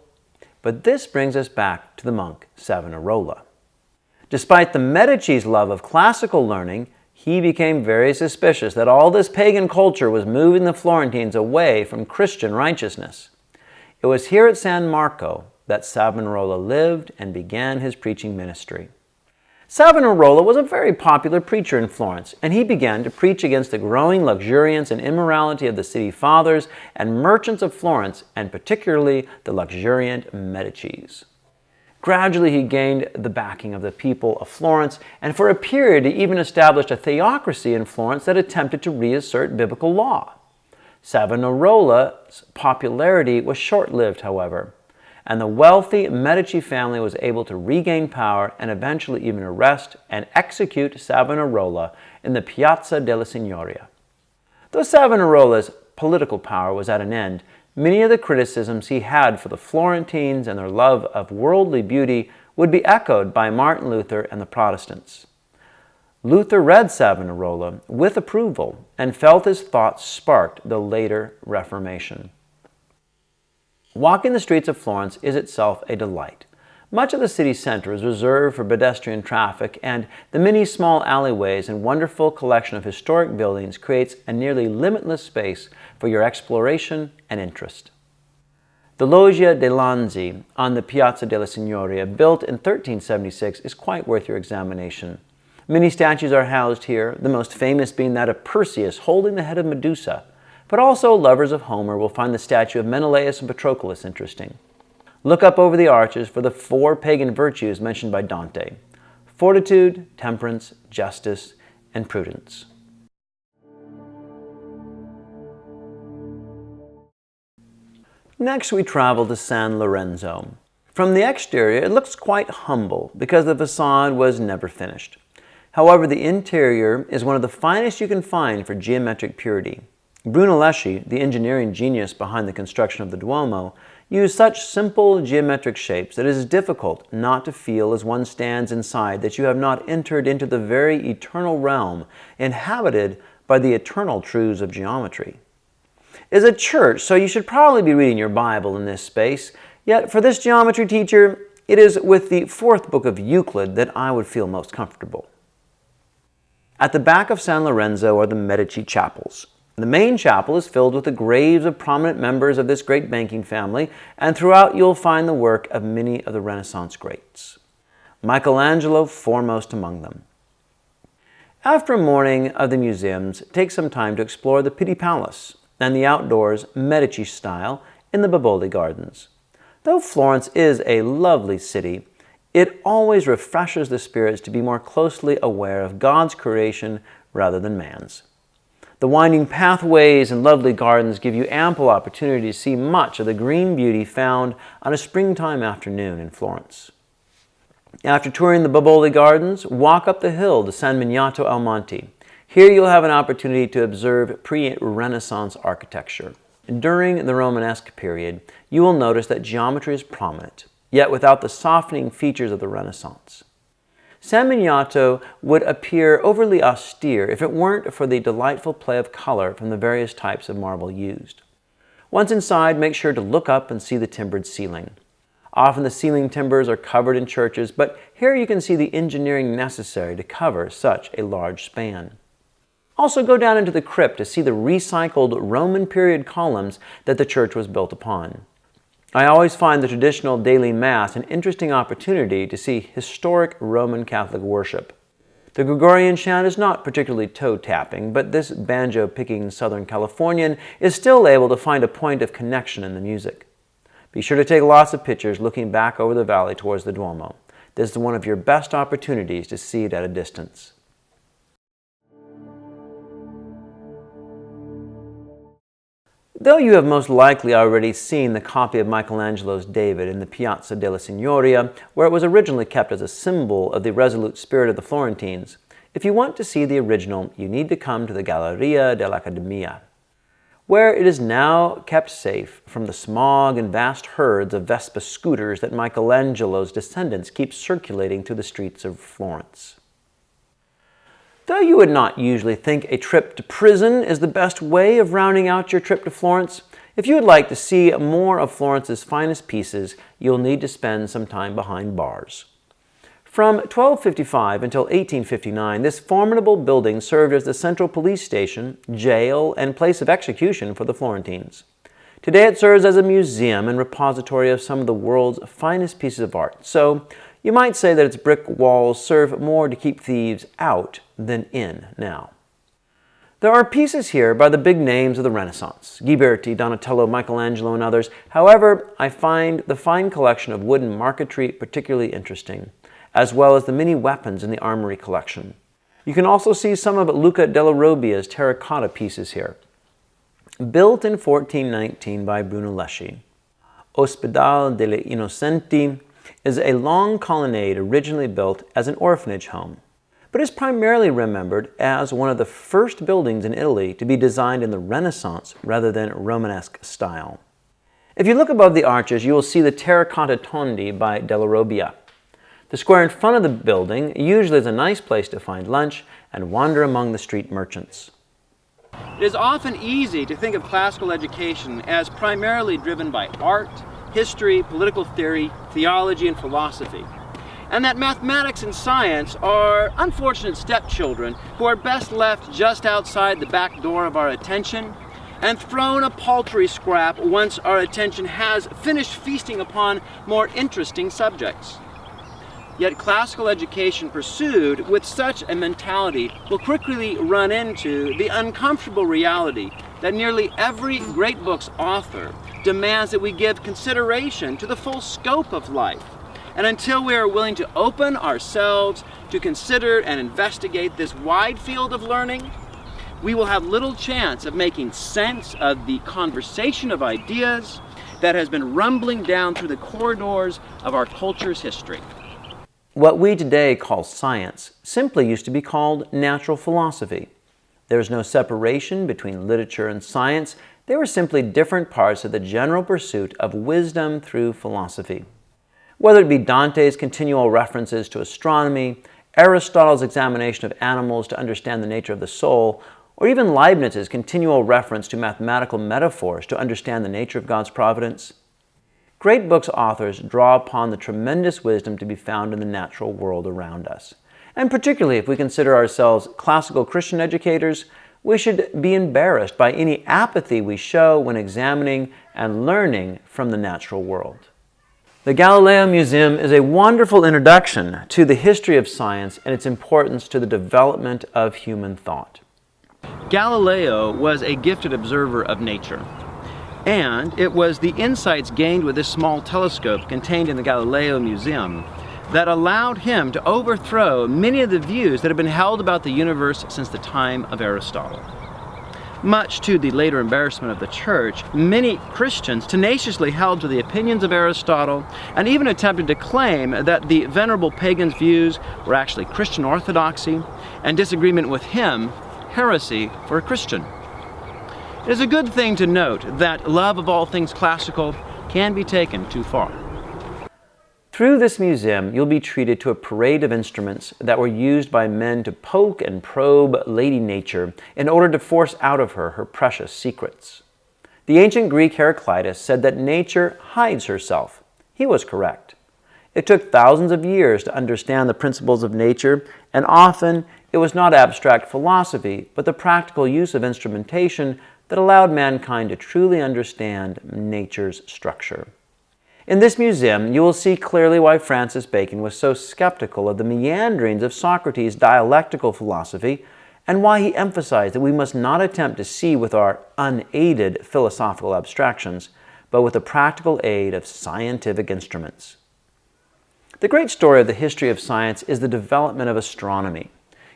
but this brings us back to the monk Savonarola. Despite the Medici's love of classical learning, he became very suspicious that all this pagan culture was moving the Florentines away from Christian righteousness. It was here at San Marco that Savonarola lived and began his preaching ministry. Savonarola was a very popular preacher in Florence, and he began to preach against the growing luxuriance and immorality of the city fathers and merchants of Florence, and particularly the luxuriant Medicis. Gradually, he gained the backing of the people of Florence, and for a period, he even established a theocracy in Florence that attempted to reassert biblical law. Savonarola's popularity was short-lived, however, and the wealthy Medici family was able to regain power and eventually even arrest and execute Savonarola in the Piazza della Signoria. Though Savonarola's political power was at an end, many of the criticisms he had for the Florentines and their love of worldly beauty would be echoed by Martin Luther and the Protestants. Luther read Savonarola with approval and felt his thoughts sparked the later Reformation. Walking the streets of Florence is itself a delight. Much of the city center is reserved for pedestrian traffic, and the many small alleyways and wonderful collection of historic buildings creates a nearly limitless space for your exploration and interest. The Loggia dei Lanzi on the Piazza della Signoria, built in 1376, is quite worth your examination. Many statues are housed here, the most famous being that of Perseus holding the head of Medusa, but also lovers of Homer will find the statue of Menelaus and Patroclus interesting. Look up over the arches for the 4 pagan virtues mentioned by Dante: fortitude, temperance, justice, and prudence. Next, we travel to San Lorenzo. From the exterior, it looks quite humble because the facade was never finished. However, the interior is one of the finest you can find for geometric purity. Brunelleschi, the engineering genius behind the construction of the Duomo, used such simple geometric shapes that it is difficult not to feel as one stands inside that you have not entered into the very eternal realm inhabited by the eternal truths of geometry. It is a church, so you should probably be reading your Bible in this space, yet for this geometry teacher, it is with the 4th book of Euclid that I would feel most comfortable. At the back of San Lorenzo are the Medici chapels. The main chapel is filled with the graves of prominent members of this great banking family, and throughout you'll find the work of many of the Renaissance greats, Michelangelo foremost among them. After a morning of the museums, take some time to explore the Pitti Palace and the outdoors Medici style in the Boboli Gardens. Though Florence is a lovely city, it always refreshes the spirits to be more closely aware of God's creation rather than man's. The winding pathways and lovely gardens give you ample opportunity to see much of the green beauty found on a springtime afternoon in Florence. After touring the Boboli Gardens, walk up the hill to San Miniato al Monte. Here you'll have an opportunity to observe pre-Renaissance architecture. During the Romanesque period, you will notice that geometry is prominent, yet without the softening features of the Renaissance. San Miniato would appear overly austere if it weren't for the delightful play of color from the various types of marble used. Once inside, make sure to look up and see the timbered ceiling. Often the ceiling timbers are covered in churches, but here you can see the engineering necessary to cover such a large span. Also go down into the crypt to see the recycled Roman period columns that the church was built upon. I always find the traditional daily Mass an interesting opportunity to see historic Roman Catholic worship. The Gregorian chant is not particularly toe-tapping, but this banjo-picking Southern Californian is still able to find a point of connection in the music. Be sure to take lots of pictures looking back over the valley towards the Duomo. This is one of your best opportunities to see it at a distance. Though you have most likely already seen the copy of Michelangelo's David in the Piazza della Signoria, where it was originally kept as a symbol of the resolute spirit of the Florentines, if you want to see the original, you need to come to the Galleria dell'Accademia, where it is now kept safe from the smog and vast herds of Vespa scooters that Michelangelo's descendants keep circulating through the streets of Florence. Though you would not usually think a trip to prison is the best way of rounding out your trip to Florence, if you would like to see more of Florence's finest pieces, you'll need to spend some time behind bars. From 1255 until 1859, this formidable building served as the central police station, jail, and place of execution for the Florentines. Today it serves as a museum and repository of some of the world's finest pieces of art, so you might say that its brick walls serve more to keep thieves out than in now. There are pieces here by the big names of the Renaissance, Ghiberti, Donatello, Michelangelo, and others. However, I find the fine collection of wooden marquetry particularly interesting, as well as the many weapons in the armory collection. You can also see some of Luca della Robbia's terracotta pieces here. Built in 1419 by Brunelleschi, Ospedale degli Innocenti is a long colonnade originally built as an orphanage home, but is primarily remembered as one of the first buildings in Italy to be designed in the Renaissance rather than Romanesque style. If you look above the arches, you will see the terracotta tondi by della Robbia. The square in front of the building usually is a nice place to find lunch and wander among the street merchants. It is often easy to think of classical education as primarily driven by art, history, political theory, theology, and philosophy. And that mathematics and science are unfortunate stepchildren who are best left just outside the back door of our attention and thrown a paltry scrap once our attention has finished feasting upon more interesting subjects. Yet classical education pursued with such a mentality will quickly run into the uncomfortable reality that nearly every great book's author demands that we give consideration to the full scope of life. And until we are willing to open ourselves to consider and investigate this wide field of learning, we will have little chance of making sense of the conversation of ideas that has been rumbling down through the corridors of our culture's history. What we today call science simply used to be called natural philosophy. There is no separation between literature and science. They were simply different parts of the general pursuit of wisdom through philosophy. Whether it be Dante's continual references to astronomy, Aristotle's examination of animals to understand the nature of the soul, or even Leibniz's continual reference to mathematical metaphors to understand the nature of God's providence, great books' authors draw upon the tremendous wisdom to be found in the natural world around us. And particularly if we consider ourselves classical Christian educators, we should be embarrassed by any apathy we show when examining and learning from the natural world. The Galileo Museum is a wonderful introduction to the history of science and its importance to the development of human thought. Galileo was a gifted observer of nature, and it was the insights gained with this small telescope contained in the Galileo Museum that allowed him to overthrow many of the views that have been held about the universe since the time of Aristotle. Much to the later embarrassment of the Church, many Christians tenaciously held to the opinions of Aristotle and even attempted to claim that the venerable pagan's views were actually Christian orthodoxy and disagreement with him, heresy for a Christian. It is a good thing to note that love of all things classical can be taken too far. Through this museum, you'll be treated to a parade of instruments that were used by men to poke and probe Lady Nature in order to force out of her her precious secrets. The ancient Greek Heraclitus said that nature hides herself. He was correct. It took thousands of years to understand the principles of nature, and often it was not abstract philosophy, but the practical use of instrumentation that allowed mankind to truly understand nature's structure. In this museum, you will see clearly why Francis Bacon was so skeptical of the meanderings of Socrates' dialectical philosophy and why he emphasized that we must not attempt to see with our unaided philosophical abstractions, but with the practical aid of scientific instruments. The great story of the history of science is the development of astronomy.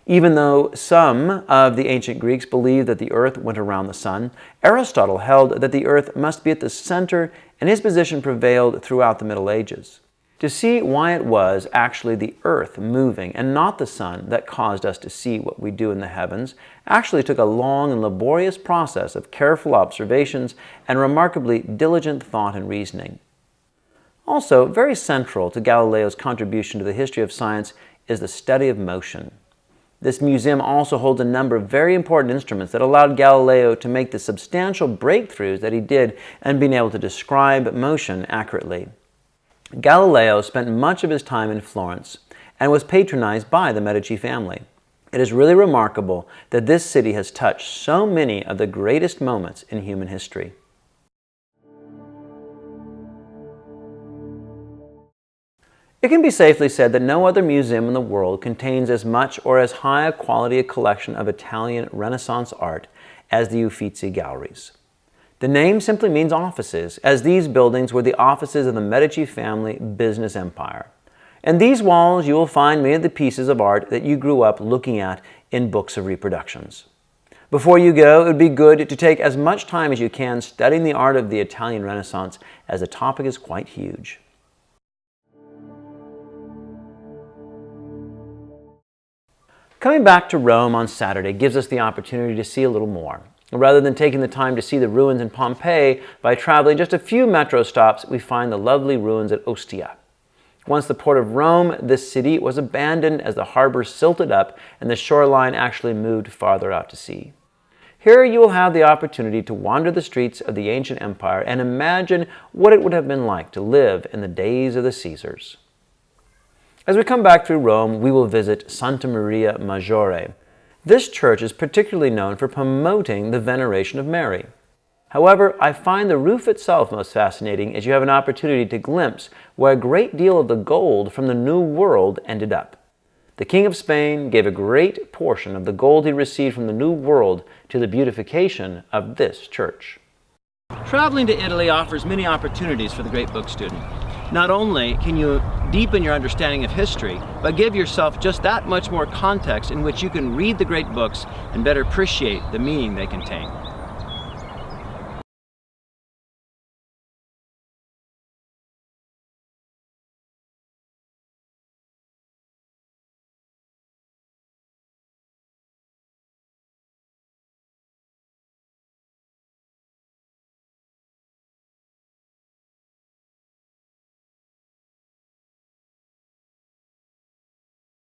Even though some of the ancient Greeks believed that the earth went around the sun, Aristotle held that the earth must be at the center, and his position prevailed throughout the Middle Ages. To see why it was actually the earth moving and not the sun that caused us to see what we do in the heavens actually took a long and laborious process of careful observations and remarkably diligent thought and reasoning. Also, very central to Galileo's contribution to the history of science is the study of motion. This museum also holds a number of very important instruments that allowed Galileo to make the substantial breakthroughs that he did in being able to describe motion accurately. Galileo spent much of his time in Florence and was patronized by the Medici family. It is really remarkable that this city has touched so many of the greatest moments in human history. It can be safely said that no other museum in the world contains as much or as high a quality a collection of Italian Renaissance art as the Uffizi galleries. The name simply means offices, as these buildings were the offices of the Medici family business empire. In these walls you will find many of the pieces of art that you grew up looking at in books of reproductions. Before you go, it would be good to take as much time as you can studying the art of the Italian Renaissance, as the topic is quite huge. Coming back to Rome on Saturday gives us the opportunity to see a little more. Rather than taking the time to see the ruins in Pompeii, by traveling just a few metro stops, we find the lovely ruins at Ostia. Once the port of Rome, this city was abandoned as the harbor silted up and the shoreline actually moved farther out to sea. Here you will have the opportunity to wander the streets of the ancient empire and imagine what it would have been like to live in the days of the Caesars. As we come back through Rome, we will visit Santa Maria Maggiore. This church is particularly known for promoting the veneration of Mary. However, I find the roof itself most fascinating as you have an opportunity to glimpse where a great deal of the gold from the New World ended up. The King of Spain gave a great portion of the gold he received from the New World to the beautification of this church. Traveling to Italy offers many opportunities for the great book student. Not only can you deepen your understanding of history, but give yourself just that much more context in which you can read the great books and better appreciate the meaning they contain.